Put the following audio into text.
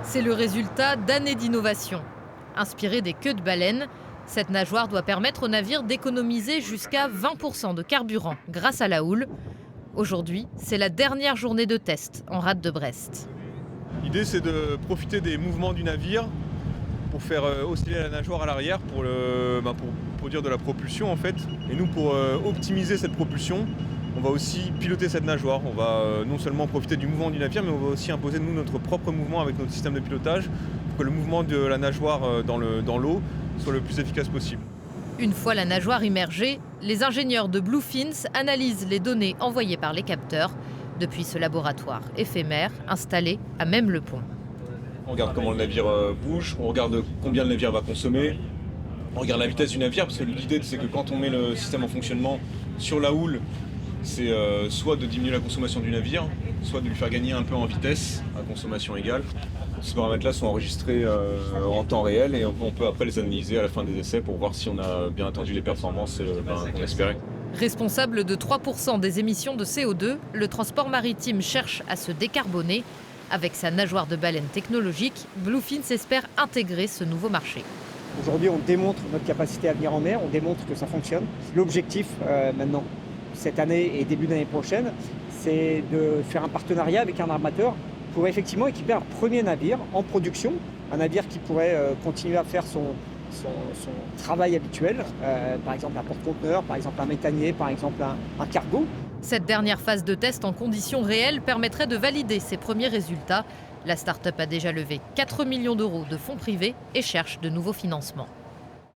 C'est le résultat d'années d'innovation. Inspirée des queues de baleine, cette nageoire doit permettre aux navires d'économiser jusqu'à 20% de carburant grâce à la houle. Aujourd'hui, c'est la dernière journée de test en rade de Brest. L'idée, c'est de profiter des mouvements du navire pour faire osciller la nageoire à l'arrière pour produire de la propulsion en fait. Et nous, pour optimiser cette propulsion, on va aussi piloter cette nageoire. On va non seulement profiter du mouvement du navire, mais on va aussi imposer nous notre propre mouvement avec notre système de pilotage pour que le mouvement de la nageoire dans l'eau soit le plus efficace possible. Une fois la nageoire immergée, les ingénieurs de Bluefins analysent les données envoyées par les capteurs depuis ce laboratoire éphémère installé à même le pont. On regarde comment le navire bouge, on regarde combien le navire va consommer, on regarde la vitesse du navire, parce que l'idée c'est que quand on met le système en fonctionnement sur la houle, c'est soit de diminuer la consommation du navire, soit de lui faire gagner un peu en vitesse à consommation égale. Ces paramètres-là sont enregistrés en temps réel et on peut après les analyser à la fin des essais pour voir si on a bien attendu les performances qu'on espérait. Responsable de 3% des émissions de CO2, le transport maritime cherche à se décarboner. Avec sa nageoire de baleine technologique, Bluefins espère intégrer ce nouveau marché. Aujourd'hui, on démontre notre capacité à venir en mer, on démontre que ça fonctionne. L'objectif maintenant, cette année et début d'année prochaine, c'est de faire un partenariat avec un armateur pour effectivement équiper un premier navire en production, un navire qui pourrait continuer à faire son travail habituel, par exemple un porte-conteneur, par exemple un méthanier, par exemple un cargo. Cette dernière phase de test en conditions réelles permettrait de valider ses premiers résultats. La start-up a déjà levé 4 millions d'euros de fonds privés et cherche de nouveaux financements.